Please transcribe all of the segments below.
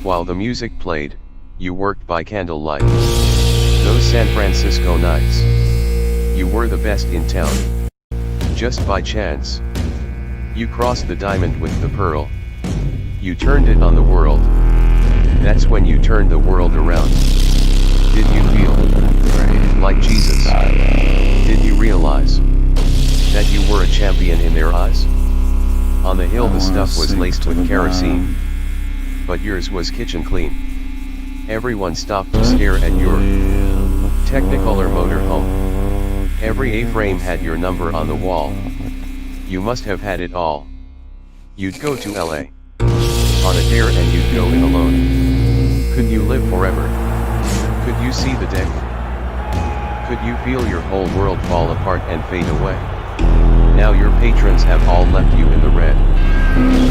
While the music played, you worked by candlelight. Those San Francisco nights. You were the best in town. Just by chance. You crossed the diamond with the pearl. You turned it on the world. That's when you turned the world around. Did you feel like Jesus? Did you realize that you were a champion in their eyes? On the hill the stuff was laced with kerosene, but yours was kitchen clean. Everyone stopped to stare at your Technicolor motorhome. Every A-frame had your number on the wall. You must have had it all. You'd go to LA on a dare and you'd go in alone. Could you live forever? Could you see the day? Could you feel your whole world fall apart and fade away? Now your patrons have all left you in the red.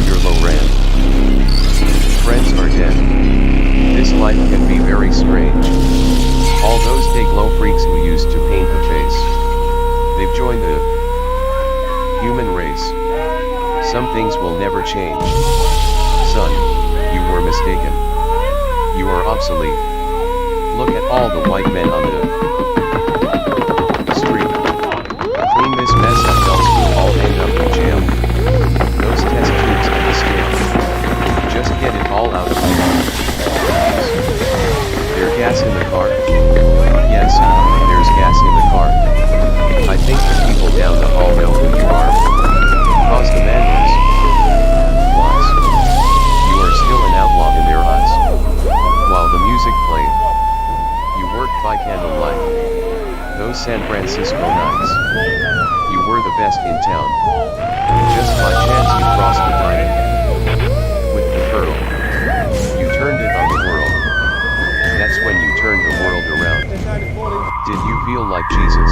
You're low rent. Friends are dead. This life can be very strange. All those take low freaks who used to paint the face, they've joined the human race. Some things will never change. Son, you were mistaken. You are obsolete. Look at all the white men on the street. Clean this mess up else we'll all end up in jail. Those test tubes and the scale. Just get it all out of here. There's gas in the car? Yes, there's gas in the car. I think the people down the hall know who you are. Cause the man is wise. You are still an outlaw in their eyes. While the music played, you worked by candlelight. Those San Francisco nights. You were the best in town. Just by chance you crossed the diamond with the pearl. You turned it on the world. That's when you turned the world around. Did you feel like Jesus?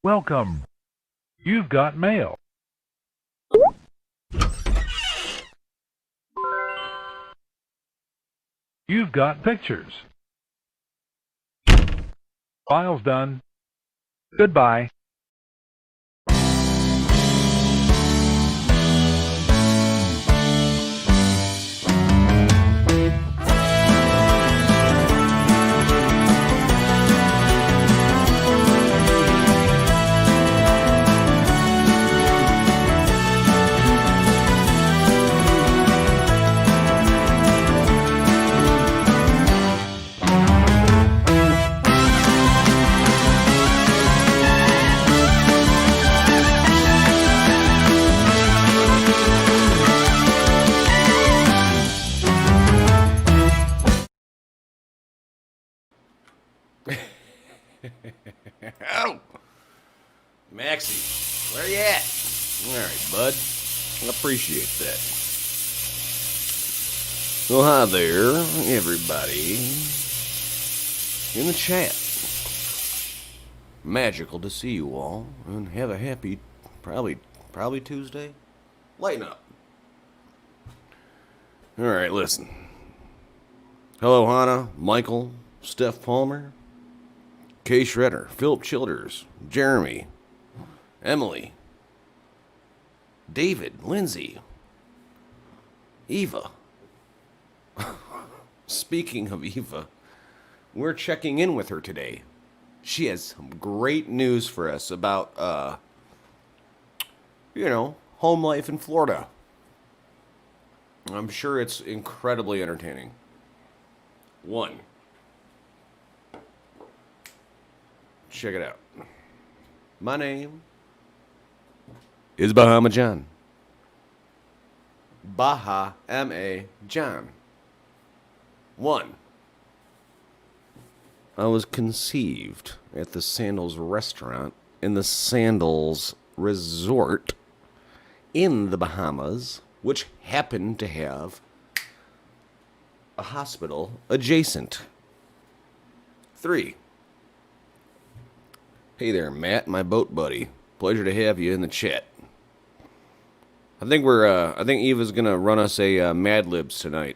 Welcome. You've got mail. You've got pictures. File's done. Goodbye. Oh, Maxie, where you at? All right, bud. I appreciate that. Well, hi there, everybody in the chat. Magical to see you all, and have a happy, probably Tuesday. Lighten up. All right, listen. Hello, Hannah, Michael, Steph Palmer, Kay Shredder, Philip Childers, Jeremy, Emily, David, Lindsay, Eva. Speaking of Eva, we're checking in with her today. She has some great news for us about, home life in Florida. I'm sure it's incredibly entertaining. One. Check it out. My name is Bahama John. Bahama John. One. I was conceived at the Sandals restaurant in the Sandals Resort in the Bahamas, which happened to have a hospital adjacent. 3. Hey there, Matt, my boat buddy. Pleasure to have you in the chat. I think Eva's gonna run us a Mad Libs tonight.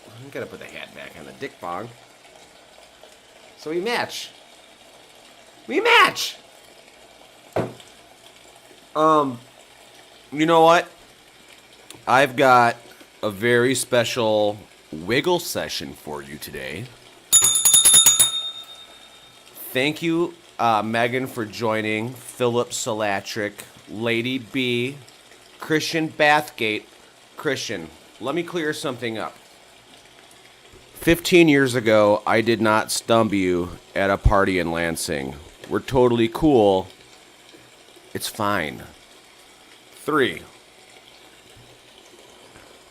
I gotta put the hat back on the dick bong. So we match. We match! You know what? I've got a very special wiggle session for you today. Thank you, Megan, for joining. Philip Salatric, Lady B, Christian Bathgate. Christian, let me clear something up. 15 years ago, I did not stub you at a party in Lansing. We're totally cool. It's fine. 3.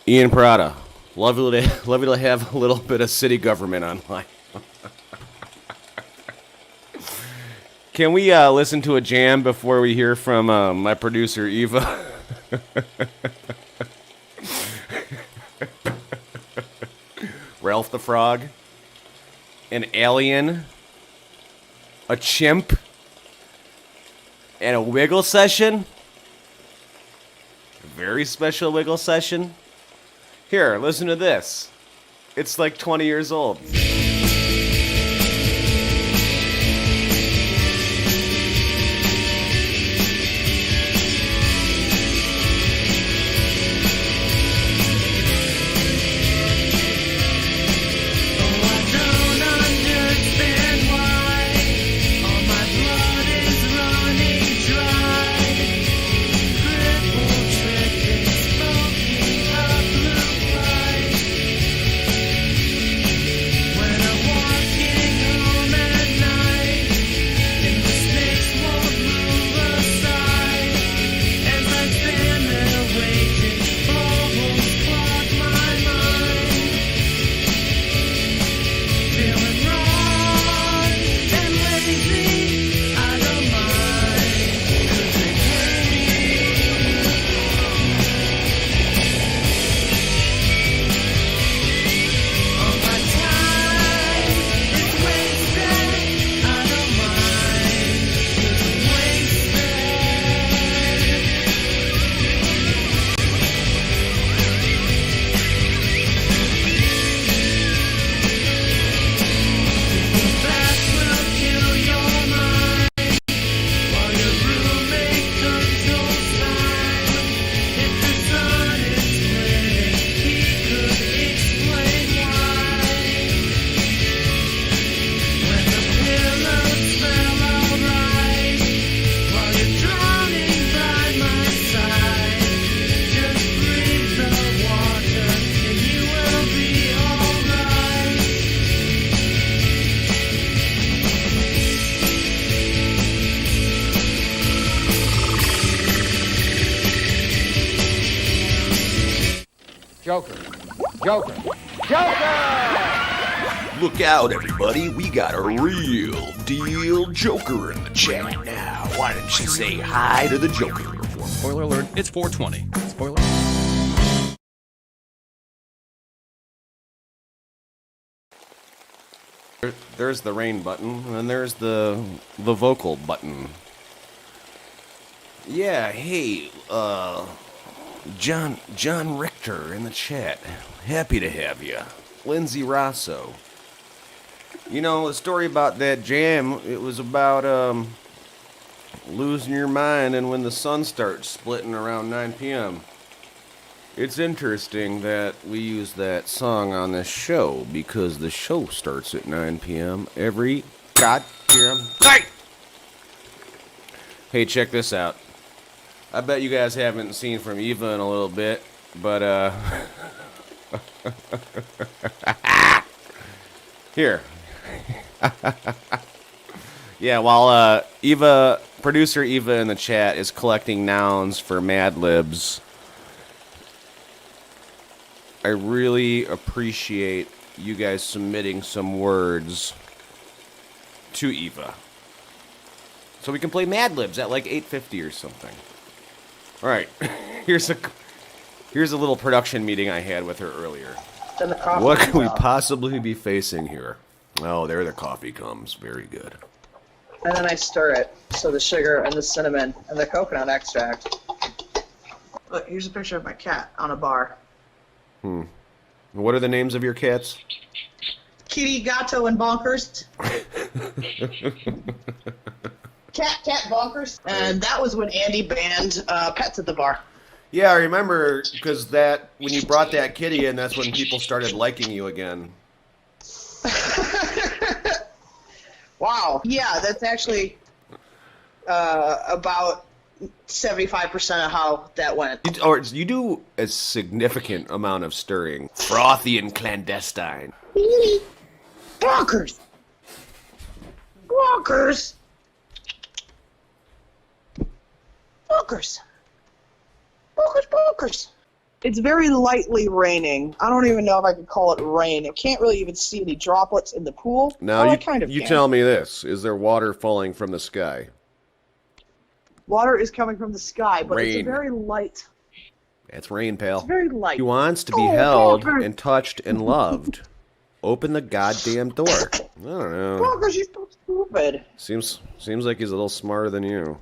Ian Parada, lovely to have a little bit of city government online. Can we listen to a jam before we hear from my producer, Eva? Ralph the Frog, an alien, a chimp, and a wiggle session? A very special wiggle session? Here, listen to this. It's like 20 years old. Joker. Joker. Joker! Look out, everybody. We got a real deal Joker in the chat now. Why don't you say hi to the Joker? Spoiler alert, it's 420. Spoiler. There's the rain button, and there's the vocal button. Yeah, hey, John Richter in the chat. Happy to have you. Lindsay Rosso. You know, the story about that jam, it was about, losing your mind and when the sun starts splitting around 9 p.m. It's interesting that we use that song on this show because the show starts at 9 p.m. every goddamn night. Hey, check this out. I bet you guys haven't seen from Eva in a little bit, but, here. Yeah, while, producer Eva in the chat is collecting nouns for Mad Libs, I really appreciate you guys submitting some words to Eva. So we can play Mad Libs at like 8:50 or something. Alright, here's a little production meeting I had with her earlier. What could we possibly be facing here? Oh, there the coffee comes. Very good. And then I stir it, so the sugar and the cinnamon and the coconut extract. Look, here's a picture of my cat on a bar. What are the names of your cats? Kitty, Gato, and Bonkers. Cat, Bonkers. And that was when Andy banned pets at the bar. Yeah, I remember, because that when you brought that kitty in, that's when people started liking you again. Wow. Yeah, that's actually about 75% of how that went. You do a significant amount of stirring. Frothy and clandestine. Bonkers! Bonkers! Bonkers! Bonkers, bonkers! It's very lightly raining. I don't even know if I could call it rain. I can't really even see any droplets in the pool. Now, I kind of you can. tell me this. Is there water falling from the sky? Water is coming from the sky, but it's Rain. a very light. It's rain, pal. It's very light. He wants to be Oh, held bonkers. and touched and loved. Open the goddamn door. I don't know. Bonkers, you're so stupid. Seems like he's a little smarter than you.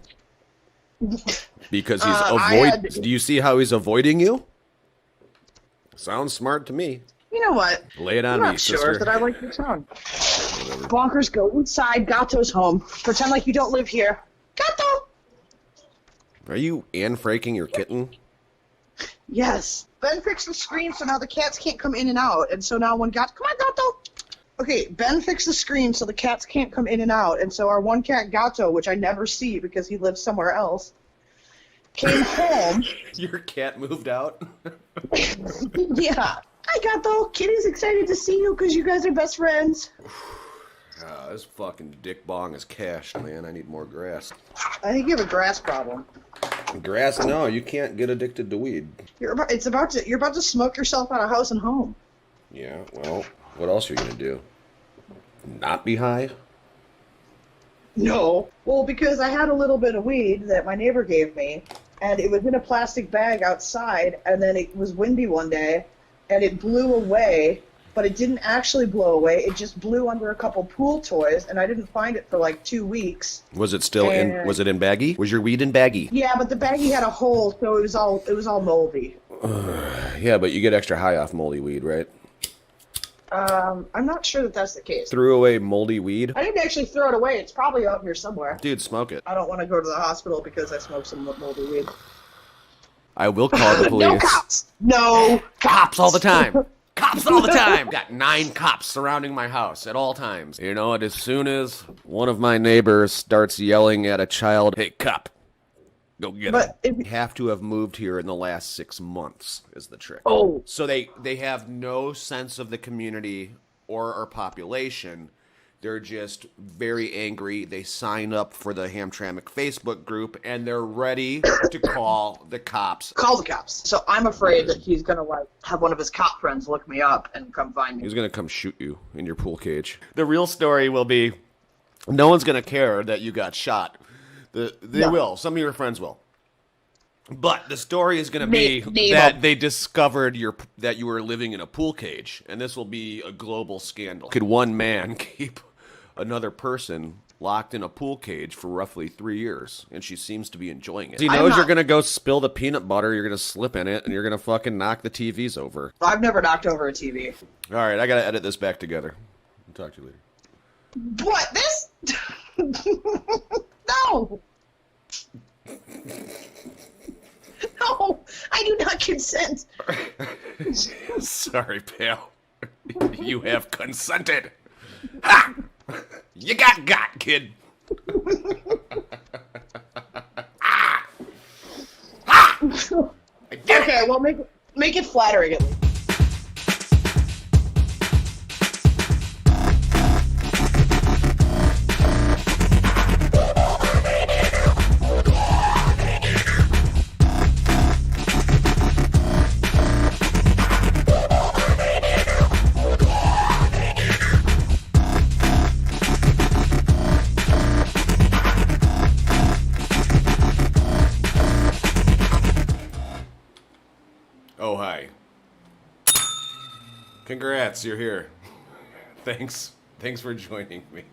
Because he's Do you see how he's avoiding you? Sounds smart to me. You know what? Lay it on I'm me, not sure sister. that I like your tone. Bonkers, go inside. Gato's home. Pretend like you don't live here. Gato! Are you Anne Franking your kitten? Yes. Ben fixed the screen so now the cats can't come in and out. And so now when Gato... Come on, Gato! Okay, Ben fixed the screen so the cats can't come in and out. And so our one cat, Gato, which I never see because he lives somewhere else, came home. Your cat moved out? Yeah. Hi, Gato. Kitty's excited to see you because you guys are best friends. This fucking dick bong is cashed, man. I need more grass. I think you have a grass problem. Grass? No, you can't get addicted to weed. You're about to smoke yourself out of house and home. Yeah, well, what else are you gonna do? Not be high? No. Well, because I had a little bit of weed that my neighbor gave me, and it was in a plastic bag outside, and then it was windy one day, and it blew away, but it didn't actually blow away. It just blew under a couple pool toys, and I didn't find it for like 2 weeks. Was it still in? Was it in baggie? Was your weed in baggie? Yeah, but the baggie had a hole, so it was all moldy. Yeah, but you get extra high off moldy weed, right? I'm not sure that that's the case. Threw away moldy weed? I didn't actually throw it away. It's probably out here somewhere. Dude, smoke it. I don't want to go to the hospital because I smoked some moldy weed. I will call the police. No cops! No Cops all the time. Cops all the time. Got 9 cops surrounding my house at all times. You know what? As soon as one of my neighbors starts yelling at a child, "Hey, cop, go get him." They have to have moved here in the last 6 months is the trick. Oh. So they have no sense of the community or our population. They're just very angry. They sign up for the Hamtramck Facebook group, and they're ready to call the cops. Call the cops. So I'm afraid that he's going to have one of his cop friends look me up and come find me. He's going to come shoot you in your pool cage. The real story will be, no one's going to care that you got shot. They will. Some of your friends will. But the story is going to be that they discovered that you were living in a pool cage, and this will be a global scandal. Could one man keep another person locked in a pool cage for roughly 3 years, and she seems to be enjoying it. He knows you're going to go spill the peanut butter, you're going to slip in it, and you're going to fucking knock the TVs over. I've never knocked over a TV. All right, I got to edit this back together. I'll talk to you later. What? This? No! No! I do not consent! Sorry, pal. You have consented. Ha! You got, kid. Ah! Ha! I did Okay, it. well, make it flattering at least. Oh, hi. Congrats, you're here. Thanks for joining me.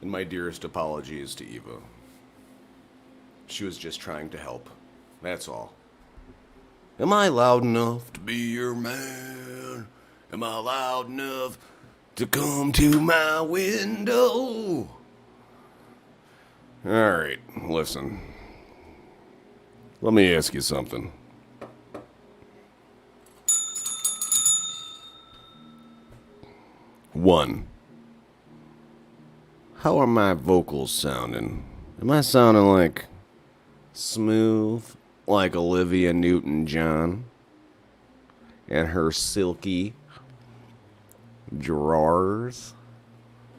And my dearest apologies to Eva. She was just trying to help. That's all. Am I loud enough to be your man? Am I loud enough to come to my window? Alright, listen. Let me ask you something. One, how are my vocals sounding? Am I sounding like smooth, like Olivia Newton-John and her silky drawers?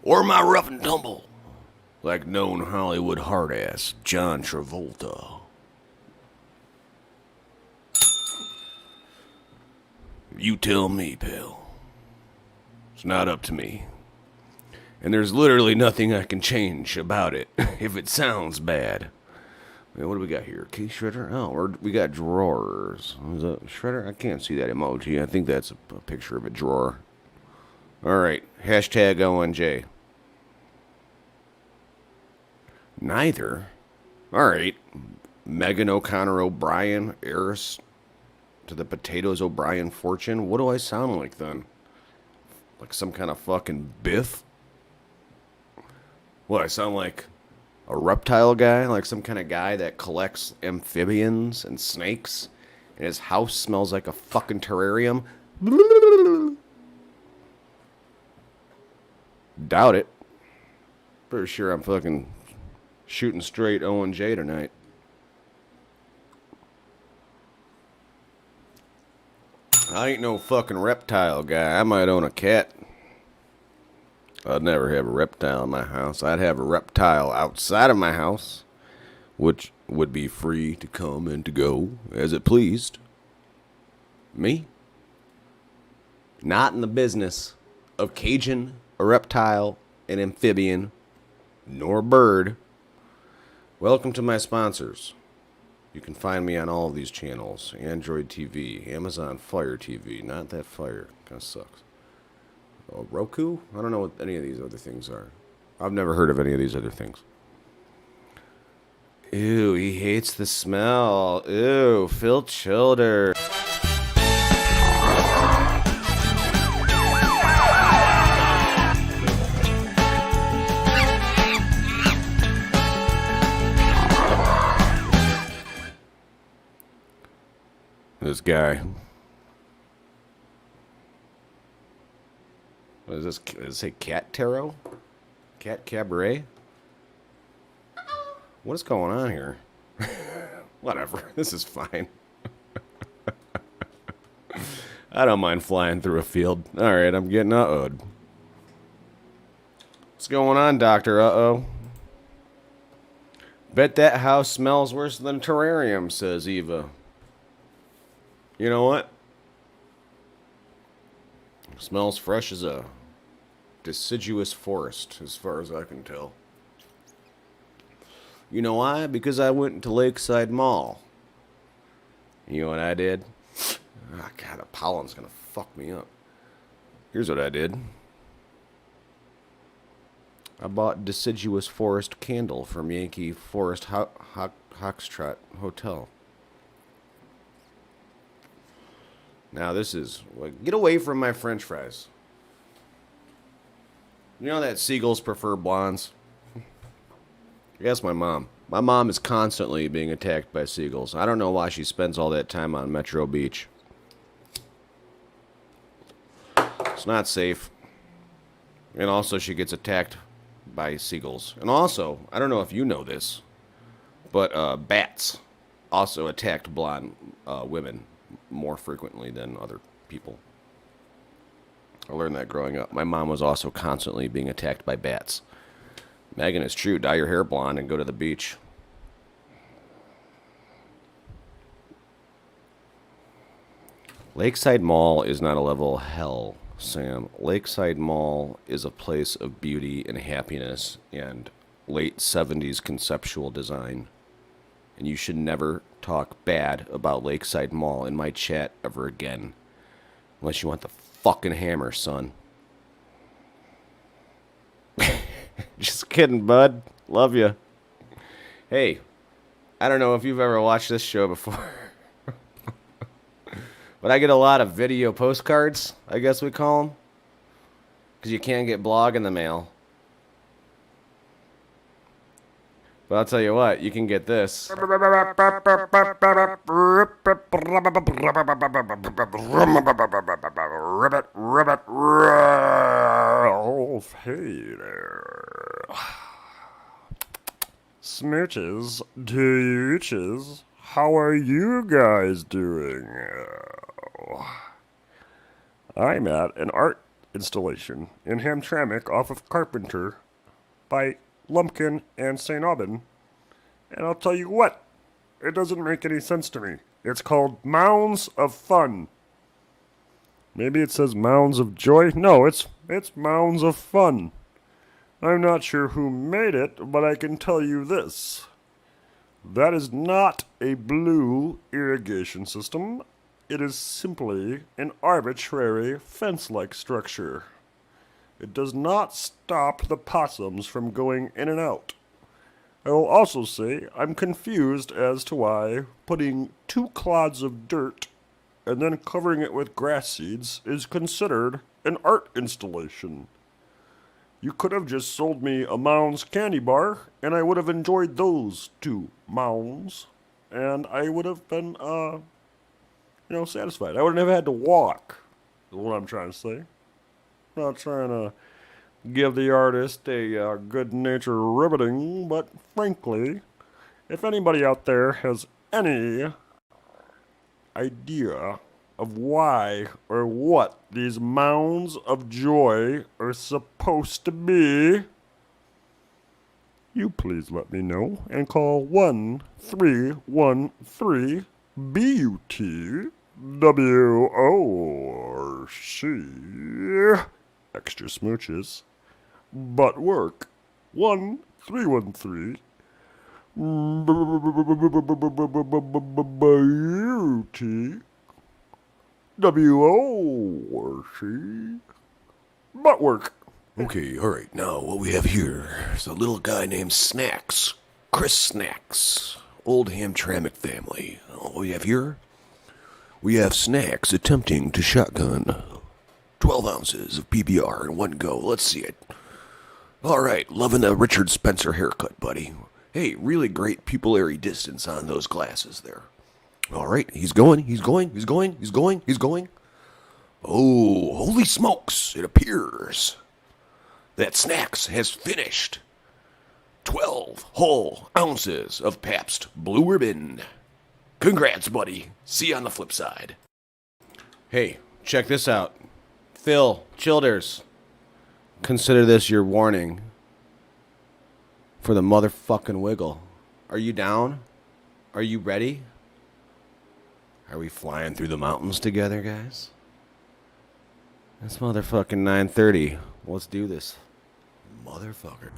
Or am I rough and tumble, like known Hollywood hard-ass John Travolta? You tell me, pal. It's not up to me. And there's literally nothing I can change about it if it sounds bad. Wait, what do we got here? Key shredder? Oh, we got drawers. Is that shredder? I can't see that emoji. I think that's a picture of a drawer. Alright, hashtag ONJ. Neither. Alright. Megan O'Connor O'Brien, heiress to the Potatoes O'Brien fortune. What do I sound like then? Like some kind of fucking Biff? What, I sound like a reptile guy? Like some kind of guy that collects amphibians and snakes? And his house smells like a fucking terrarium? Doubt it. Pretty sure I'm fucking shooting straight O&J tonight. I ain't no fucking reptile guy. I might own a cat. I'd never have a reptile in my house. I'd have a reptile outside of my house, which would be free to come and to go as it pleased. Me? Not in the business of caging a reptile, an amphibian, nor bird. Welcome to my sponsors. You can find me on all of these channels. Android TV, Amazon Fire TV. Not that Fire. Kind of sucks. Oh, Roku? I don't know what any of these other things are. I've never heard of any of these other things. Ew, he hates the smell. Ew, Phil Childer. This guy. What is this? Does it say Cat Tarot? Cat Cabaret? What is going on here? Whatever. This is fine. I don't mind flying through a field. Alright, I'm getting uh-oh'd. What's going on, Dr. Uh-oh? Bet that house smells worse than a terrarium, says Eva. You know what? Smells fresh as a deciduous forest, as far as I can tell. You know why? Because I went to Lakeside Mall. You know what I did? Oh, God, the pollen's gonna fuck me up. Here's what I did. I bought deciduous forest candle from Yankee Forest Foxtrot Hotel. Now this is, like, get away from my french fries. You know that seagulls prefer blondes? Ask my mom. My mom is constantly being attacked by seagulls. I don't know why she spends all that time on Metro Beach. It's not safe. And also she gets attacked by seagulls. And also, I don't know if you know this, but bats also attacked blonde women more frequently than other people. I learned that growing up. My mom was also constantly being attacked by bats. Megan, it's true. Dye your hair blonde and go to the beach. Lakeside Mall is not a level of hell, Sam. Lakeside Mall is a place of beauty and happiness and late 70s conceptual design. And you should never talk bad about Lakeside Mall in my chat ever again. Unless you want the fucking hammer, son. Just kidding, bud. Love you. Hey, I don't know if you've ever watched this show before. But I get a lot of video postcards, I guess we call them. Because you can't get blog in the mail. But I'll tell you what, you can get this. Ribbit, Ralph. Hey there. Smooches, dooches. How are you guys doing? I'm at an art installation in Hamtramck off of Carpenter by Lumpkin and St. Aubin. And I'll tell you what, it doesn't make any sense to me. It's called Mounds of Fun. Maybe it says Mounds of Joy? No, it's Mounds of Fun. I'm not sure who made it, but I can tell you this. That is not a blue irrigation system. It is simply an arbitrary fence-like structure. It does not stop the possums from going in and out. I will also say I'm confused as to why putting 2 clods of dirt and then covering it with grass seeds is considered an art installation. You could have just sold me a Mounds candy bar, and I would have enjoyed those 2 Mounds, and I would have been, satisfied. I wouldn't have had to walk, is what I'm trying to say. I'm not trying to give the artist a good-natured ribbiting, but frankly, if anybody out there has any idea of why or what these Mounds of Joy are supposed to be, you please let me know and call 1-313-BUTWORC. Extra smooches. But work. 1-313 Beauty WORC. Butt work. Okay, alright, now what we have here is a little guy named Snacks. Chris Snacks. Old Hamtramck family. What we have here? We have Snacks attempting to shotgun 12 ounces of PBR in one go. Let's see it. Alright, loving the Richard Spencer haircut, buddy. Hey, really great pupillary distance on those glasses there. Alright, he's going. Oh, holy smokes, it appears that Snacks has finished 12 whole ounces of Pabst Blue Ribbon. Congrats, buddy. See you on the flip side. Hey, check this out. Phil Childers, consider this your warning for the motherfucking wiggle. Are you down? Are you ready? Are we flying through the mountains together, guys? It's motherfucking 9:30. Let's do this. Motherfucker.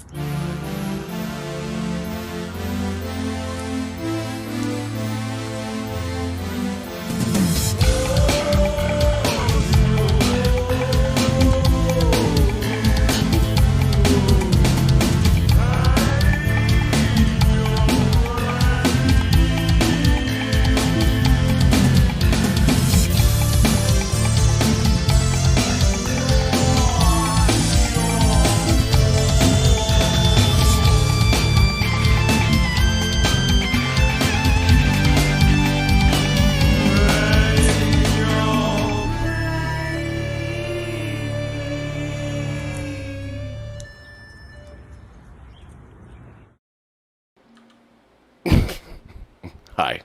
Hi.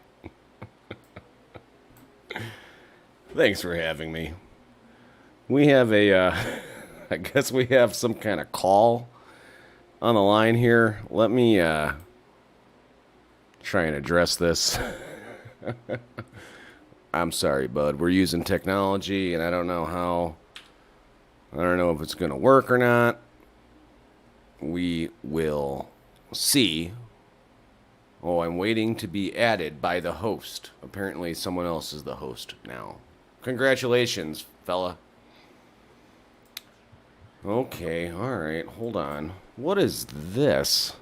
Thanks for having me. We have I guess we have some kind of call on the line here. Let me, try and address this. I'm sorry, bud. We're using technology, and I don't know if it's going to work or not. We will see. Oh, I'm waiting to be added by the host. Apparently someone else is the host now. Congratulations, fella. Okay, alright, hold on. What is this?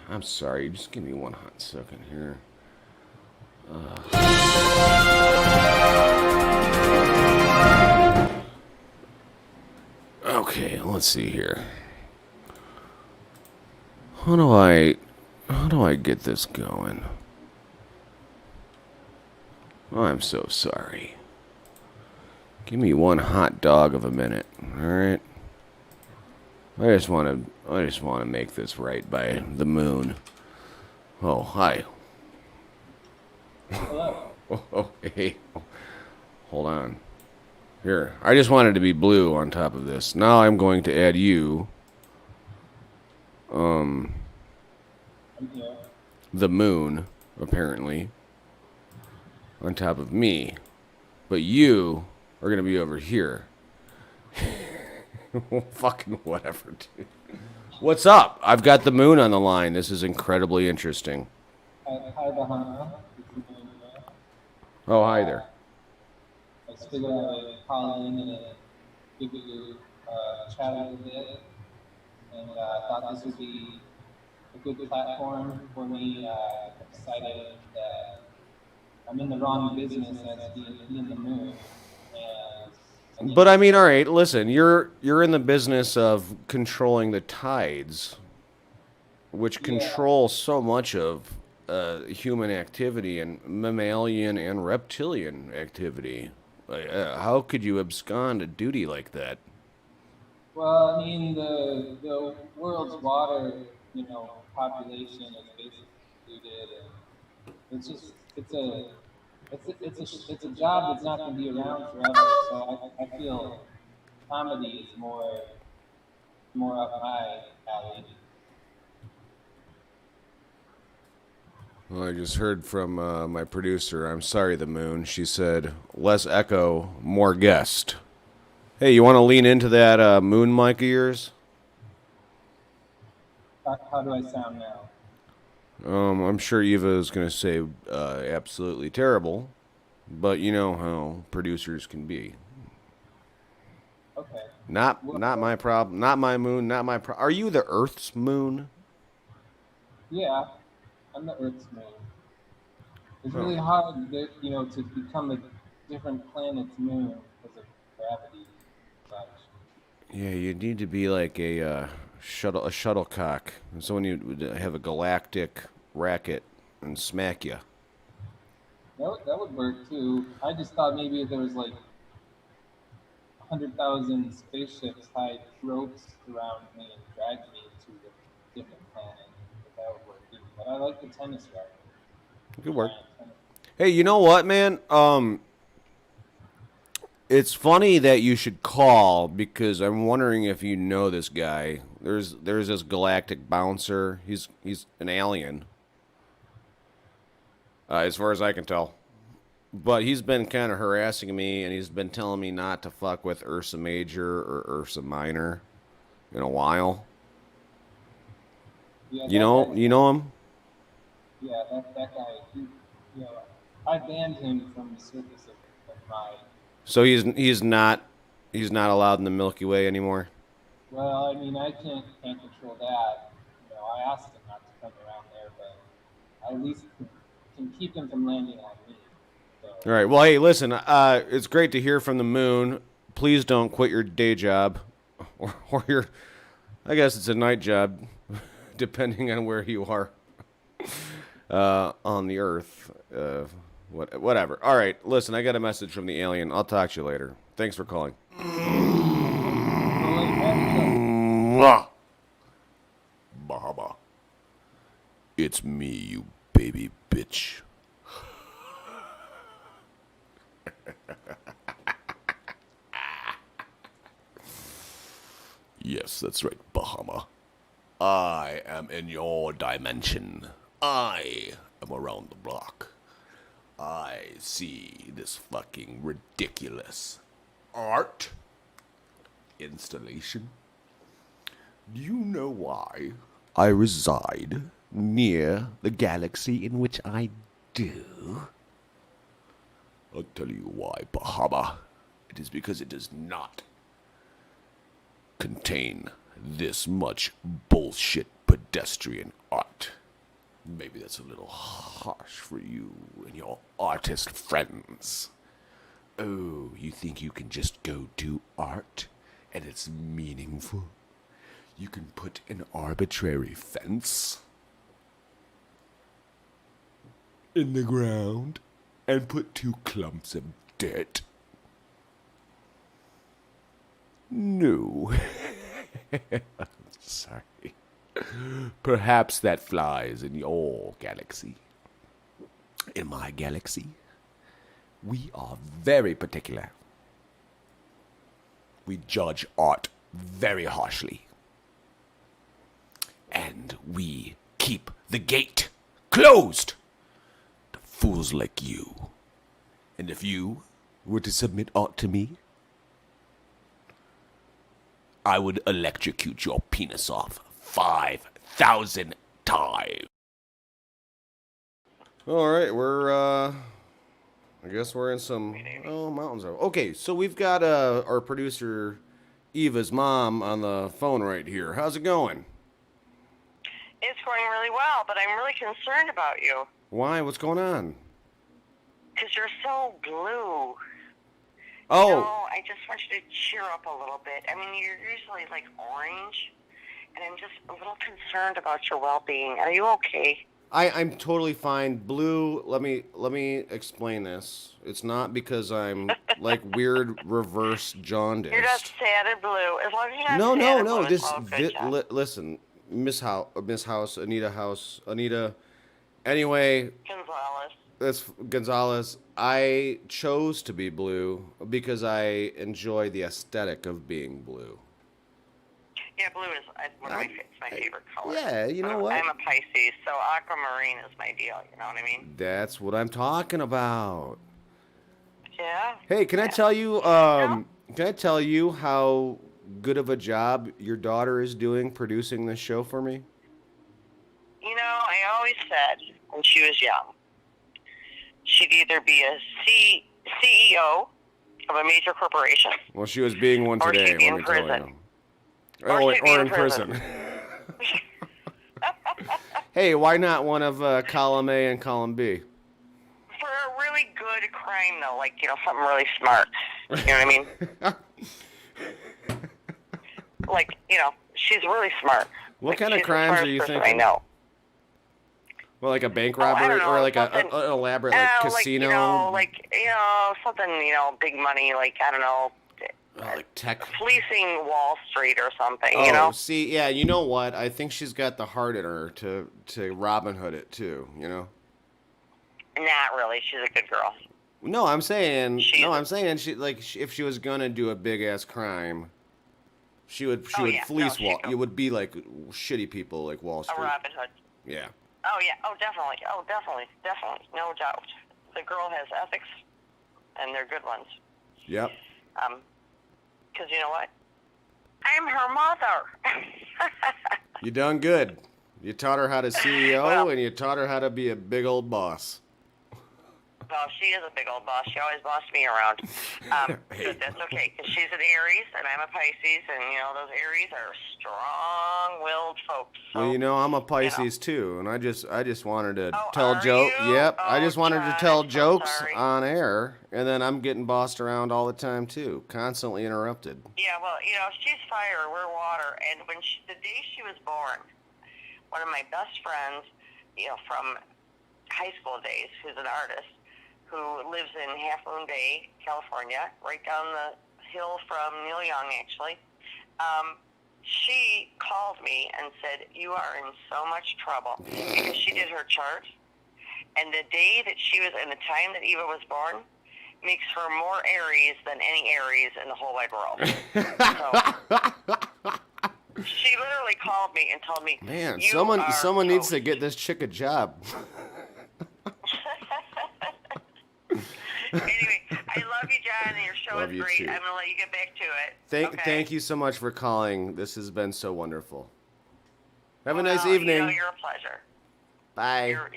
I'm sorry, just give me one hot second here. Okay, let's see here. How do I get this going? Oh, I'm so sorry. Give me one hot dog of a minute, all right? I just want to make this right by the moon. Oh, hi. Hello. Oh, hey. Hold on. Here, I just wanted to be blue on top of this. Now I'm going to add you, I'm here. the moon, apparently, on top of me. But you are going to be over here. Fucking whatever, dude. What's up? I've got the moon on the line. This is incredibly interesting. Hi, Bahama. This is Oh, hi there. I just figured I would call in and give you chat a little bit, and thought this would be a good platform for me. Decided that I'm in the wrong business as being the moon, and But I mean, all right, listen, you're in the business of controlling the tides, which control so much of human activity and mammalian and reptilian activity. How could you abscond a duty like that? well, I mean the world's water, population is basically polluted, and it's a job that's not going to be around forever. So I feel comedy is more up my alley. Well, I just heard from my producer. I'm sorry, the moon. She said, less echo, more guest. Hey, you want to lean into that moon mic of yours? How do I sound now? I'm sure Eva is going to say absolutely terrible, but you know how producers can be. Okay. Not my problem. Not my moon. Not my Are you the Earth's moon? Yeah, I'm the Earth's moon. It's really hard, to become a different planet's moon because of gravity and such. Yeah, you need to be like a shuttlecock. Someone you would have a galactic racket and smack you. That would work too. I just thought maybe if there was like 100,000 spaceships tied ropes around me and dragged me to a different planet, that would work too. But I like the tennis racket. Good work. Giant tennis. Hey, you know what, man? It's funny that you should call because I'm wondering if you know this guy. There's this galactic bouncer. He's an alien, as far as I can tell. But he's been kind of harassing me, and he's been telling me not to fuck with Ursa Major or Ursa Minor in a while. Yeah, You know him? Yeah, that guy. I banned him from the surface of my. So he's not allowed in the Milky Way anymore. Well, I mean, I can't control that. I asked him not to come around there, but I at least can keep him from landing on me. So, All right. Well, hey, listen. It's great to hear from the moon. Please don't quit your day job, or your. I guess it's a night job, depending on where you are on the Earth. Whatever. All right. Listen, I got a message from the alien. I'll talk to you later. Thanks for calling. Bahama. It's me, you baby bitch. Yes, that's right, Bahama. I am in your dimension. I am around the block. I see this fucking ridiculous art installation. Do you know why I reside near the galaxy in which I do? I'll tell you why, Bahama. It is because it does not contain this much bullshit pedestrian art. Maybe that's a little harsh for you and your artist friends. Oh, you think you can just go do art and it's meaningful? You can put an arbitrary fence in the ground and put 2 clumps of dirt. No. I'm sorry. Perhaps that flies in your galaxy. In my galaxy, we are very particular. We judge art very harshly. And we keep the gate closed to fools like you. And if you were to submit art to me, I would electrocute your penis off 5,000 times. All right, I guess we're in some mountains. Okay, so we've got our producer Eva's mom on the phone right here. How's it going? It's going really well, but I'm really concerned about you. Why? What's going on? Because you're so blue. Oh. You know, I just want you to cheer up a little bit. I mean, you're usually like orange, and I'm just a little concerned about your well-being. Are you okay? I'm totally fine. Blue, let me explain this. It's not because I'm like weird reverse jaundiced. You're not sad and blue. As long as you're not sad and blue, it's all good. Listen, Miss House, Anita. Anyway, Gonzalez. That's Gonzalez. I chose to be blue because I enjoy the aesthetic of being blue. Yeah, blue is my favorite color. Yeah, you know what? I'm a Pisces, so aquamarine is my deal. You know what I mean? That's what I'm talking about. Yeah. Hey, can I tell you? Can I tell you how good of a job your daughter is doing producing this show for me? You know, I always said when she was young, she'd either be a CEO of a major corporation. Well, she was being one today. Or she'd be in prison. Or in prison. Hey, why not one of column A and column B? For a really good crime, though, like, you know, something really smart. You know what I mean? Like, you know, she's really smart. What kind of crimes are you thinking? I know. Well, like a bank robbery or like an elaborate casino? Something, big money, like, I don't know. Like tech. Fleecing Wall Street or something, you know? See, yeah, you know what? I think she's got the heart in her to Robin Hood it too, you know? Not really. She's a good girl. No, I'm saying if she was gonna do a big ass crime, she would fleece Wall. It would be like shitty people like Wall Street. A Robin Hood. Yeah. Oh yeah. Oh definitely. No doubt. The girl has ethics, and they're good ones. Yep. Because you know what? I'm her mother. You done good. You taught her how to CEO, and you taught her how to be a big old boss. Well, she is a big old boss. She always bossed me around. But that's okay, because she's an Aries, and I'm a Pisces, and, those Aries are strong-willed folks. So, well, I'm a Pisces, too, and I just wanted to tell jokes. Yep, I just wanted to tell jokes sorry. on air, and then I'm getting bossed around all the time, too, constantly interrupted. Yeah, well, she's fire, we're water, and the day she was born, one of my best friends, from high school days, who's an artist, who lives in Half Moon Bay, California, right down the hill from Neil Young, actually. She called me and said, "You are in so much trouble," because she did her chart, and the day that she was, and the time that Eva was born, makes her more Aries than any Aries in the whole wide world. So, she literally called me and told me, "Man, someone needs to get this chick a job." Anyway, I love you, John, and your show love is you great. too. I'm going to let you get back to it. Thank you so much for calling. This has been so wonderful. Have a nice evening. You're a pleasure. Bye. You're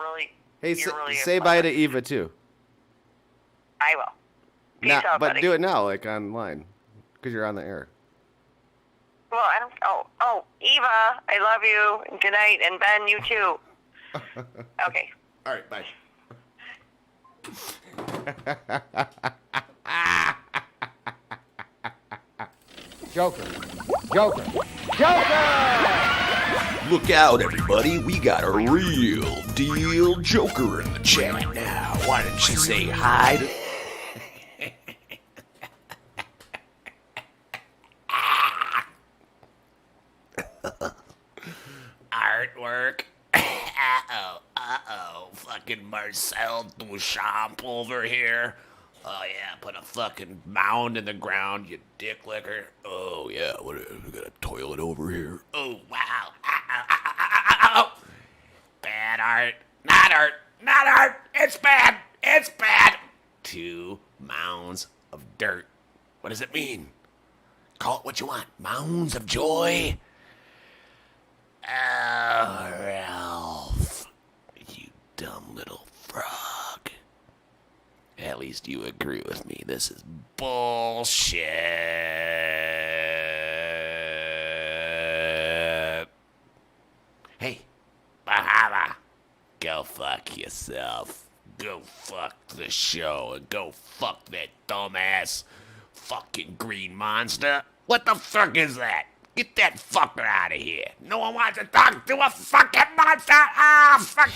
really. Hey, you're really say bye to Eva too. I will. Peace out, but buddy. do it now, like online, because you're on the air. Well, I don't. Oh, Eva, I love you. Good night, and Ben, you too. Okay. All right, bye. Joker. Joker. Joker! Look out, everybody. We got a real deal Joker in the chat now. Why don't you say hi to... Artwork. Uh-oh. Fucking Marcel Duchamp over here. Oh, yeah, put a fucking mound in the ground, you dick licker. Oh, yeah, we got a toilet over here. Oh, wow. Ow. Bad art. Not art. Not art. It's bad. It's bad. 2 mounds of dirt. What does it mean? Call it what you want. Mounds of joy. Oh, Ralph. You dumb little frog. At least you agree with me. This is bullshit. Hey, Bahama, go fuck yourself. Go fuck the show and go fuck that dumbass fucking green monster. What the fuck is that? Get that fucker out of here. No one wants to talk to a fucking monster. Ah, fuck.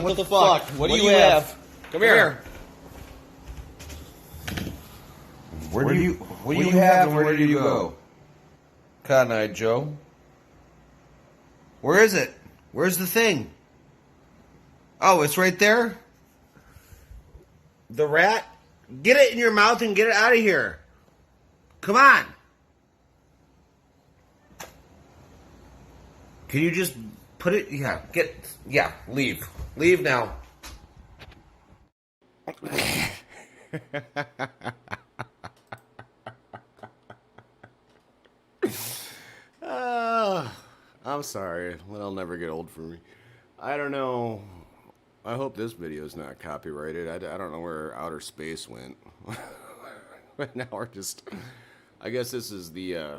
What the fuck? What do you have? Come here. What do you have and where do you go? Cotton Eye Joe. Where is it? Where's the thing? Oh, it's right there? The rat? Get it in your mouth and get it out of here. Come on. Can you just put it? Yeah, leave. Leave now. I'm sorry. That'll never get old for me. I don't know. I hope this video is not copyrighted. I don't know where outer space went. But now we're just... I guess this is the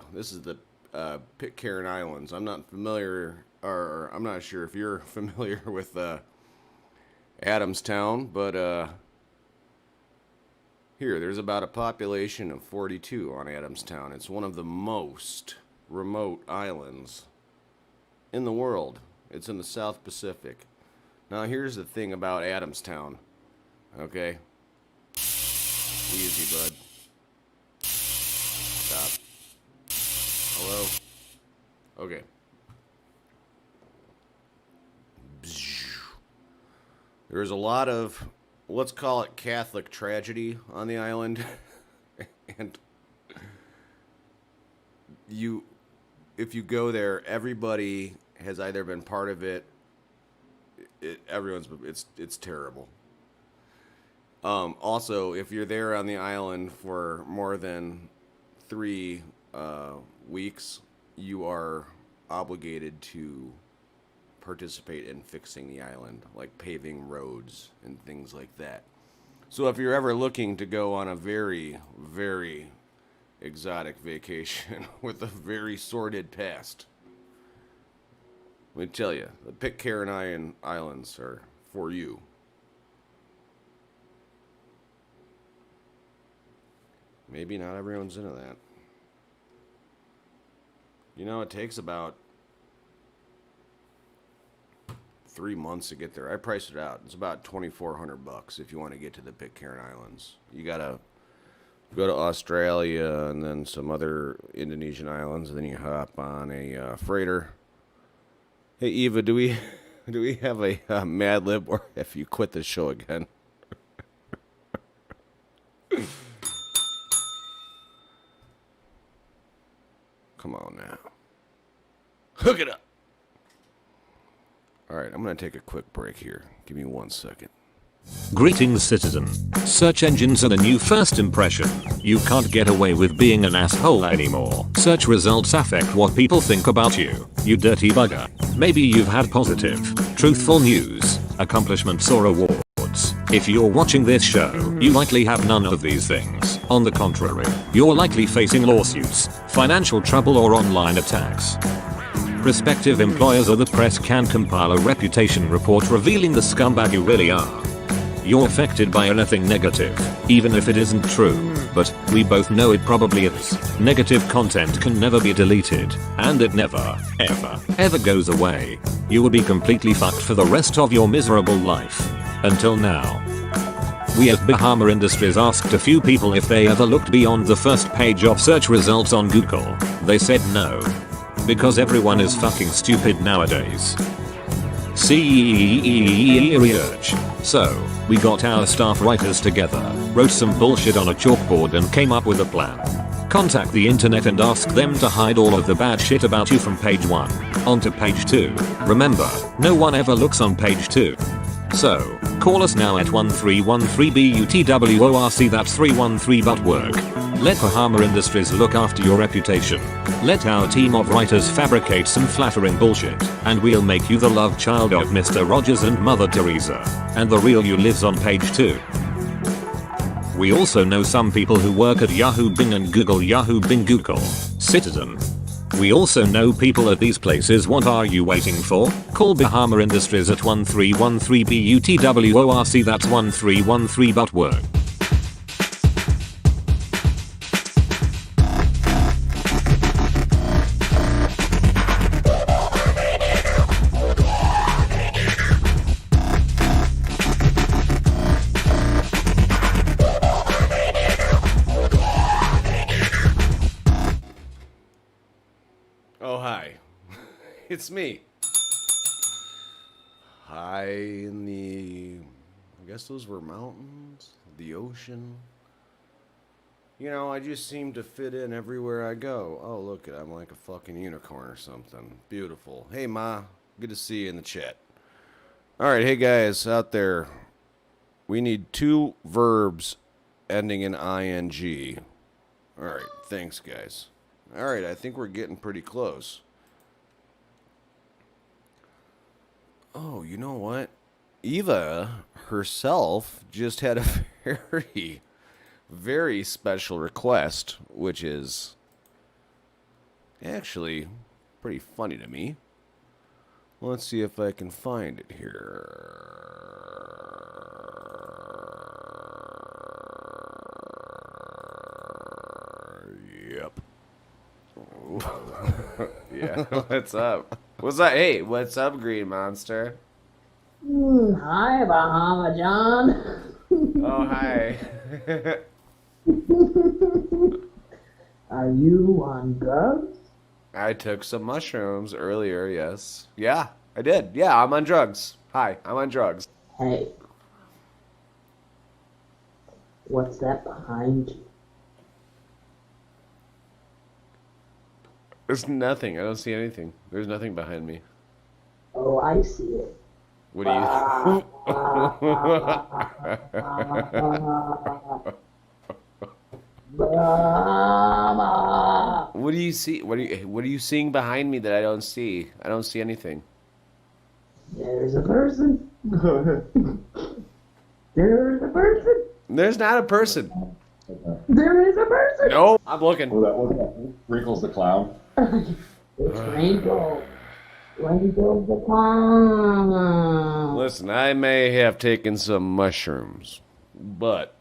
Pitcairn Islands. I'm not familiar, or I'm not sure if you're familiar with Adamstown, but here, there's about a population of 42 on Adamstown. It's one of the most remote islands in the world. It's in the South Pacific. Now, here's the thing about Adamstown. Okay? Easy, bud. Stop. Hello? Okay. There's a lot of, let's call it Catholic tragedy on the island. And if you go there, everybody has either been part of it it's terrible. Also, if you're there on the island for more than 3 weeks, you are obligated to participate in fixing the island, like paving roads and things like that. So if you're ever looking to go on a very, very exotic vacation with a very sordid past, let me tell you, the Pitcairn Islands are for you. Maybe not everyone's into that. You know, it takes about 3 months to get there. I priced it out. It's about $2,400 if you want to get to the Pitcairn Islands. You gotta go to Australia and then some other Indonesian islands, and then you hop on a freighter. Hey Eva, do we have a Mad Lib, or if you quit the show again? Come on now. Hook it up. All right, I'm going to take a quick break here. Give me 1 second. Greetings, citizen. Search engines are the new first impression. You can't get away with being an asshole anymore. Search results affect what people think about you, you dirty bugger. Maybe you've had positive, truthful news, accomplishments or awards. If you're watching this show, you likely have none of these things. On the contrary, you're likely facing lawsuits, financial trouble or online attacks. Prospective employers or the press can compile a reputation report revealing the scumbag you really are. You're affected by anything negative, even if it isn't true, but we both know it probably is. Negative content can never be deleted, and it never, ever goes away. You will be completely fucked for the rest of your miserable life. Until now. We at Bahama Industries asked a few people if they ever looked beyond the first page of search results on Google. They said no. Because everyone is fucking stupid nowadays. So, we got our staff writers together, wrote some bullshit on a chalkboard and came up with a plan. Contact the internet and ask them to hide all of the bad shit about you from page 1 onto page 2. Remember, no one ever looks on page 2. So, call us now at 1313BUTWORC, that's 313 but work. Let Bahama Industries look after your reputation. Let our team of writers fabricate some flattering bullshit, and we'll make you the love child of Mr. Rogers and Mother Teresa. And the real you lives on page 2. We also know some people who work at Yahoo Bing and Google Yahoo Bing Google. Citizen. We also know people at these places. What are you waiting for? Call Bahama Industries at 1313BUTWORC, that's 1313 but work. It's me. High in the, I guess those were mountains, the ocean. You know, I just seem to fit in everywhere I go. Oh, look, I'm like a fucking unicorn or something. Beautiful. Hey, Ma. Good to see you in the chat. All right, hey, guys out there. We need 2 verbs ending in ing. All right, thanks, guys. All right, I think we're getting pretty close. Oh, you know what? Eva herself just had a very, very special request, which is actually pretty funny to me. Let's see if I can find it here. Yep. Yeah, what's up? What's up? Hey, what's up, Green Monster? Hi, Bahama John. Oh, hi. Are you on drugs? I took some mushrooms earlier, yes. Yeah, I did. Yeah, I'm on drugs. Hi, I'm on drugs. Hey. What's that behind you? There's nothing. I don't see anything. There's nothing behind me. Oh, I see it. What do you? Bahama. What do you see? What are you seeing behind me that I don't see? I don't see anything. There's a person. There's a person. There's not a person. There is a person. No, I'm looking. Was that Wrinkles the Clown? It's Wrinkle. Wrinkle the clown. Listen, I may have taken some mushrooms, but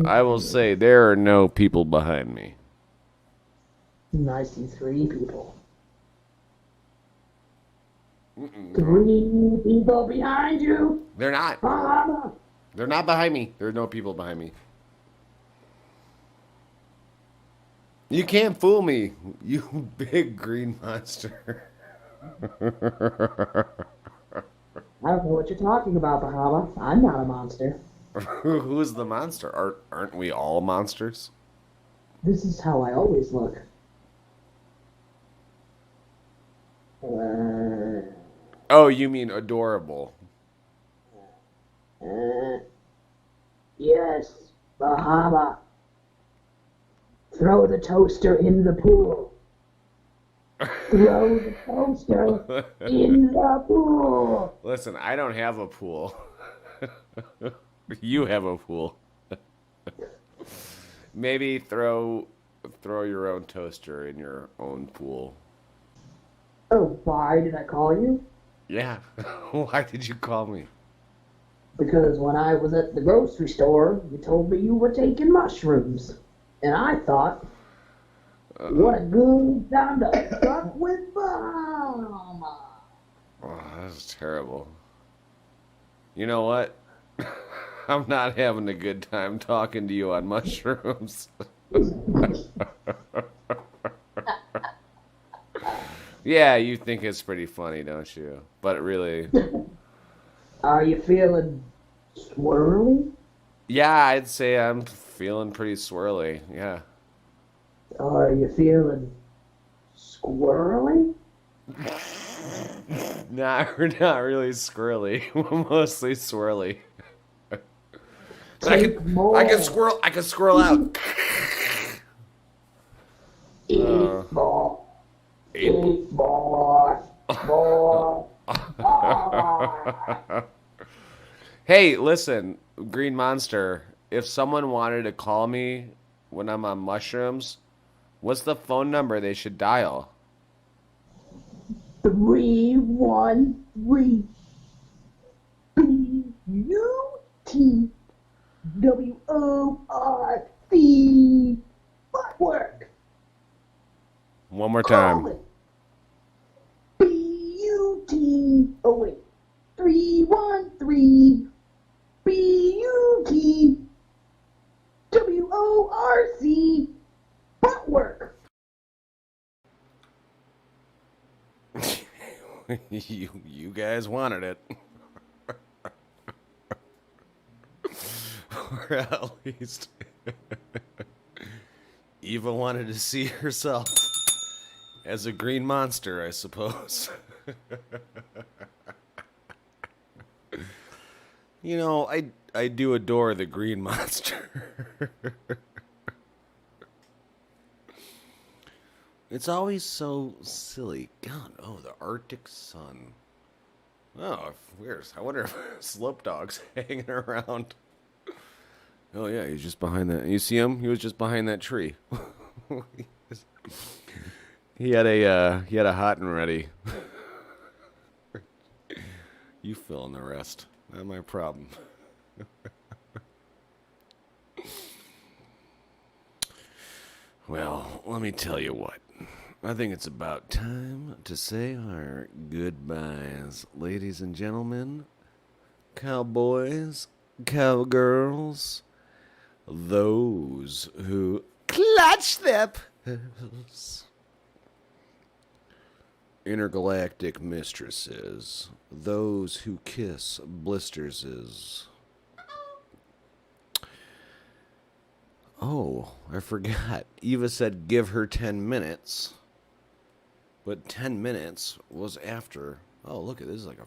I will say there are no people behind me. I see 3 people. 3 people behind you. They're not. Bahama. They're not behind me. There are no people behind me. You can't fool me, you big green monster. I don't know what you're talking about, Bahama. I'm not a monster. Who's the monster? Aren't we all monsters? This is how I always look. Oh, you mean adorable. Yes, Bahama. Throw the toaster in the pool. Throw the toaster in the pool. Listen, I don't have a pool. You have a pool. Maybe throw your own toaster in your own pool. Oh, why did I call you? Yeah. Why did you call me? Because when I was at the grocery store, you told me you were taking mushrooms. And I thought, what a good time to fuck with Bahama. Oh, that's terrible. You know what? I'm not having a good time talking to you on mushrooms. Yeah, you think it's pretty funny, don't you? But really... Are you feeling swirly? Yeah, I'd say I'm feeling pretty swirly, yeah. Are you feeling squirrely? Not really squirrely. Mostly swirly. Take more. I can squirrel out. Eat more. Eat more. More. Hey, listen, Green Monster, if someone wanted to call me when I'm on mushrooms, what's the phone number they should dial? 313 BUTWORC. Buttwork. One more time. BUT. Oh wait. 313 BUTWORC. Buttwork. You guys wanted it. Or at least Eva wanted to see herself as a green monster, I suppose. You know, I do adore the green monster. It's always so silly. God, oh, the Arctic sun. Oh, where's? I wonder if Slope Dog's hanging around. Oh yeah, he's just behind that. You see him? He was just behind that tree. He had a hot and ready. You fill in the rest. Not my problem. Well, let me tell you what. I think it's about time to say our goodbyes, ladies and gentlemen, cowboys, cowgirls, those who clutch their pearls, intergalactic mistresses, those who kiss blisterses. Oh, I forgot. Eva said give her 10 minutes. But 10 minutes was after. Oh, look at this. Is like a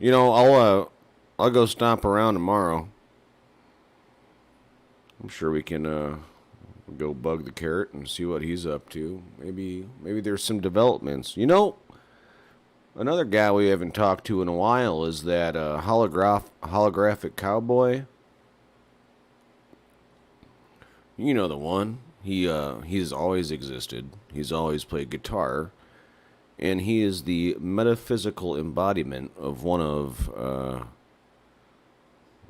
You know, I'll go stomp around tomorrow. I'm sure we can go bug the carrot and see what he's up to. Maybe there's some developments. You know, another guy we haven't talked to in a while is that holographic cowboy. You know the one. He's always existed. He's always played guitar, and he is the metaphysical embodiment of one of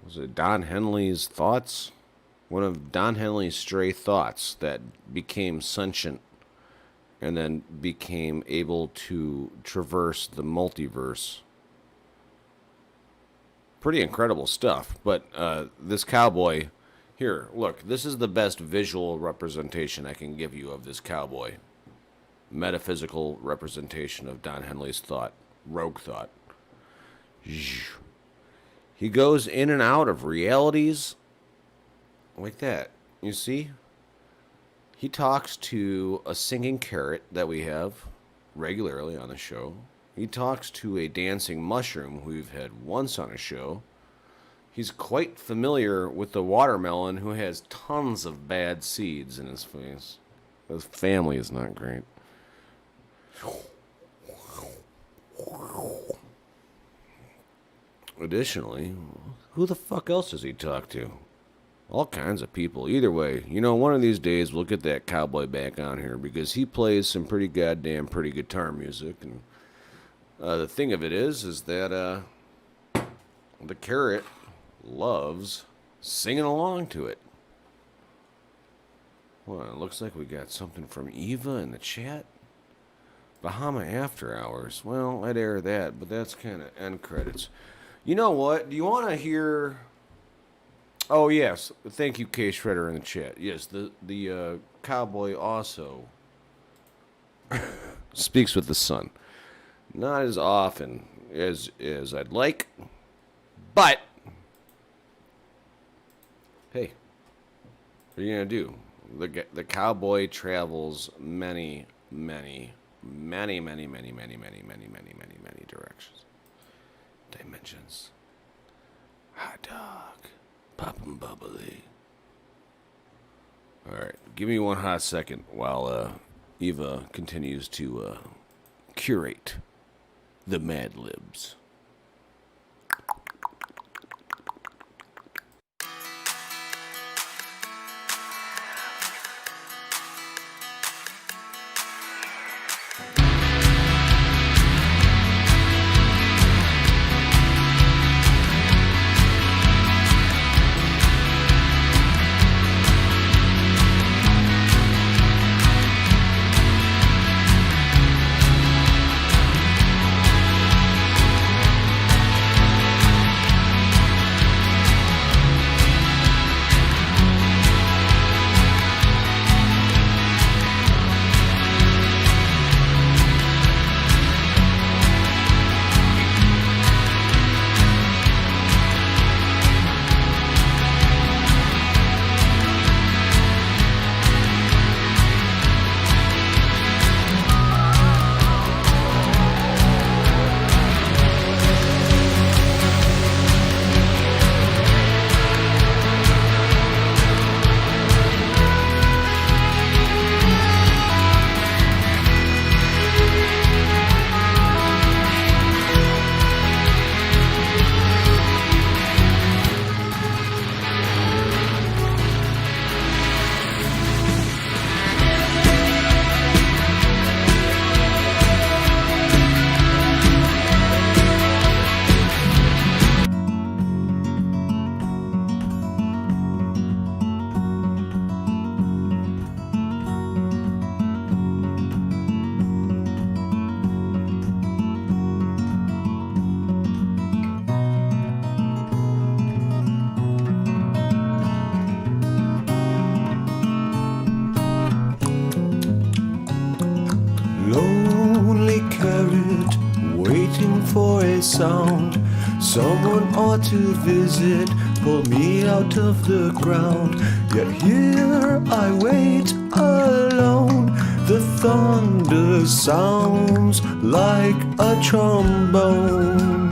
was it Don Henley's thoughts? One of Don Henley's stray thoughts that became sentient and then became able to traverse the multiverse. Pretty incredible stuff. But this cowboy, here, look, this is the best visual representation I can give you of this cowboy. Metaphysical representation of Don Henley's thought, rogue thought. He goes in and out of realities like that. You see? He talks to a singing carrot that we have regularly on the show. He talks to a dancing mushroom who we've had once on a show. He's quite familiar with the watermelon who has tons of bad seeds in his face. His family is not great. Additionally, who the fuck else does he talk to? All kinds of people. Either way, you know, one of these days we'll get that cowboy back on here because he plays some pretty guitar music. And the thing of it is that the carrot loves singing along to it. Well, it looks like we got something from Eva in the chat. Bahama After Hours. Well, I'd air that, but that's kind of end credits. You know what? Do you want to hear... Oh, yes. Thank you, K. Shredder, in the chat. Yes, the cowboy also speaks with the sun. Not as often as I'd like, but hey, what are you going to do? The cowboy travels many directions. Dimensions. Hot dog. Poppin' bubbly. Alright, give me one hot second while Eva continues to curate the Mad Libs. Lonely carrot waiting for a sound. Someone ought to visit, pull me out of the ground. Yet here I wait alone. The thunder sounds like a trombone.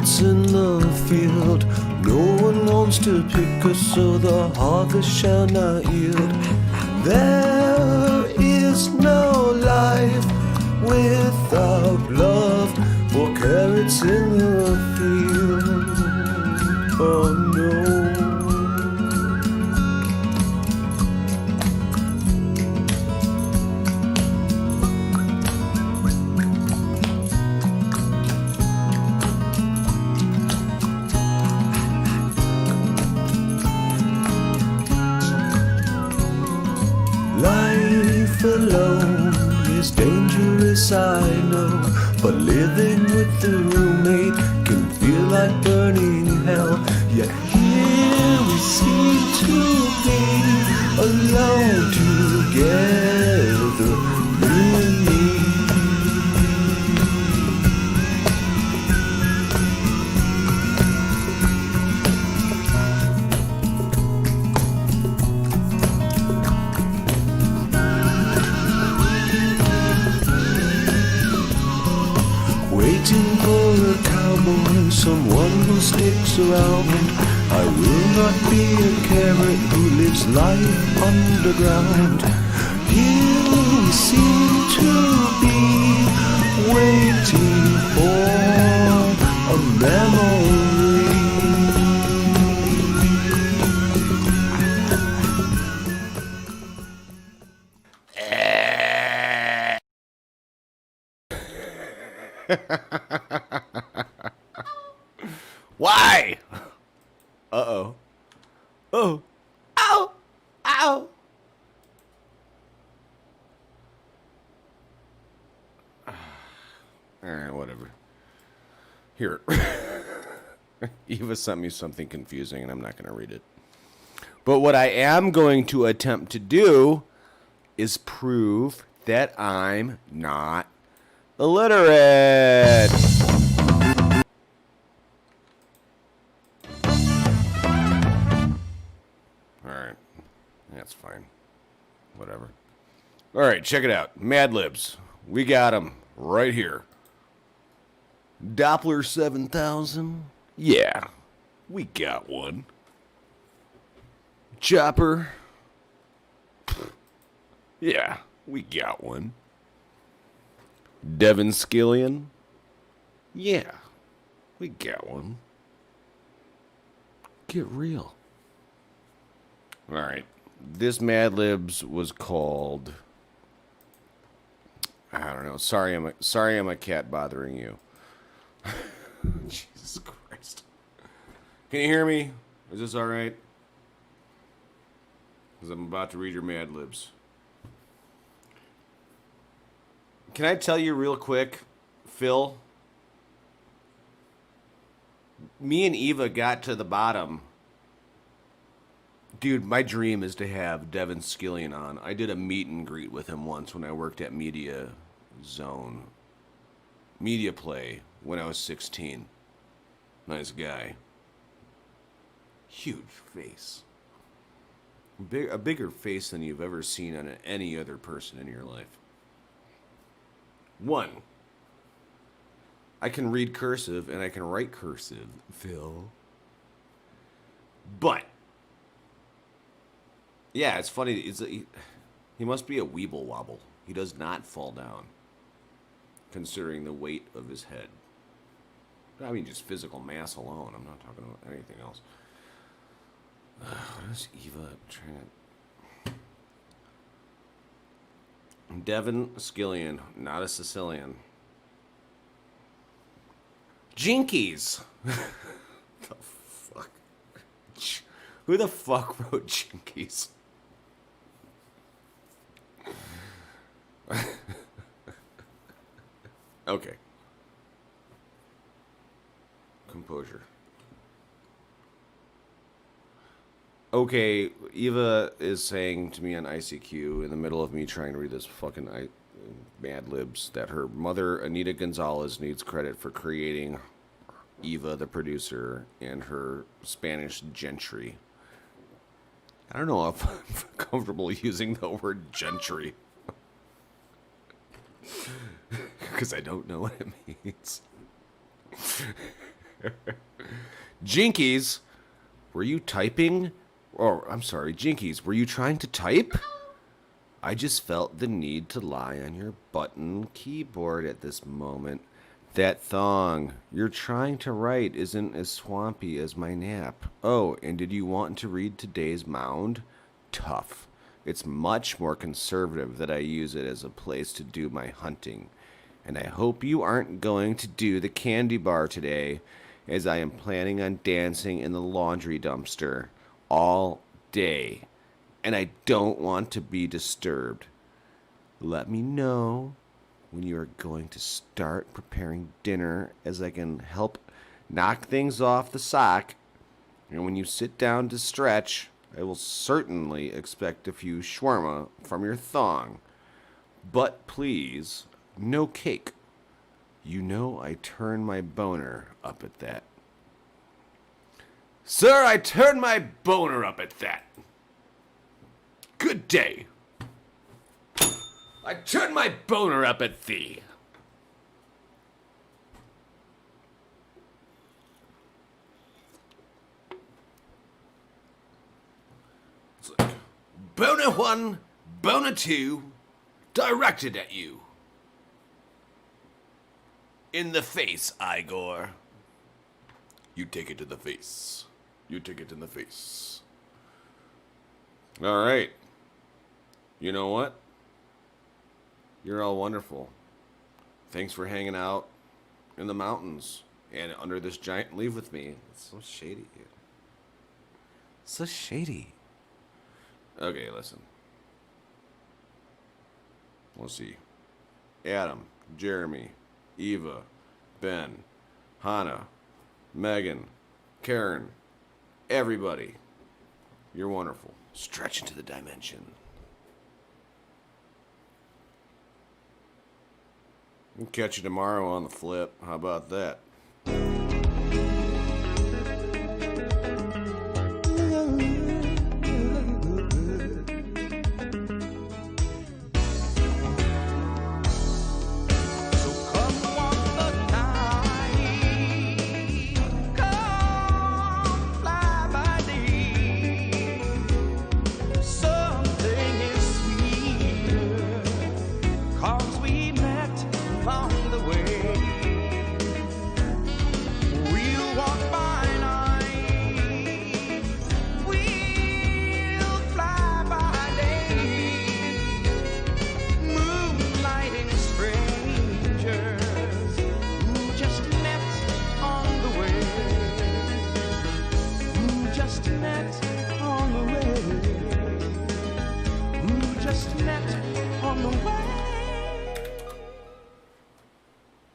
carrots in the field. No one wants to pick us, so the harvest shall not yield. There is no life without love for carrots in the field. Oh no. Life alone is dangerous, I know, but living with the roommate can feel like burning hell. Yet here we seem to be alone together, you and me. Waiting for a cowboy, someone who sticks around. I will not be a carrot who lives life underground. Here we seem to be waiting for a memory. Why? Uh-oh. Oh. Ow! Ow! Alright, whatever. Here. Eva sent me something confusing and I'm not going to read it. But what I am going to attempt to do is prove that I'm not illiterate. Alright. That's fine. Whatever. Alright, check it out. Mad Libs. We got them right here. Doppler 7000? Yeah. We got one. Chopper? Yeah. We got one. Devin Skillion? Yeah. We got one. Get real. Alright. This Mad Libs was called... I don't know. Sorry I'm a cat bothering you. Jesus Christ. Can you hear me? Is this alright? Because I'm about to read your Mad Libs. Can I tell you real quick, Phil? Me and Eva got to the bottom. Dude, my dream is to have Devin Skillion on. I did a meet and greet with him once when I worked at Media Play, when I was 16. Nice guy. Huge face. A bigger face than you've ever seen on any other person in your life. One, I can read cursive and I can write cursive, Phil. But, yeah, it's funny. He must be a weeble wobble. He does not fall down, considering the weight of his head. I mean, just physical mass alone. I'm not talking about anything else. What is Eva trying to... Devin Skillion, not a Sicilian. Jinkies! The fuck? Who the fuck wrote Jinkies? Okay. Composure. Okay, Eva is saying to me on ICQ in the middle of me trying to read this fucking Mad Libs that her mother, Anita Gonzalez, needs credit for creating Eva, the producer, and her Spanish gentry. I don't know if I'm comfortable using the word gentry. Because I don't know what it means. Jinkies, were you typing? Or, I'm sorry, Jinkies, were you trying to type? I just felt the need to lie on your button keyboard at this moment. That thong you're trying to write isn't as swampy as my nap. Oh, and did you want to read today's mound? Tough. It's much more conservative that I use it as a place to do my hunting. And I hope you aren't going to do the candy bar today, as I am planning on dancing in the laundry dumpster all day. And I don't want to be disturbed. Let me know when you are going to start preparing dinner, as I can help knock things off the sock. And when you sit down to stretch, I will certainly expect a few shawarma from your thong. But please, no cake. You know I turn my boner up at that. Sir, I turn my boner up at that. Good day. I turn my boner up at thee. It's like, boner 1, boner 2, directed at you. In the face, Igor. You take it to the face. You take it in the face. All right. You know what? You're all wonderful. Thanks for hanging out in the mountains and under this giant leaf with me. It's so shady. So shady. Okay, listen. Let's see. Adam, Jeremy, Eva, Ben, Hannah, Megan, Karen, everybody. You're wonderful. Stretch into the dimension. I'll catch you tomorrow on the flip. How about that?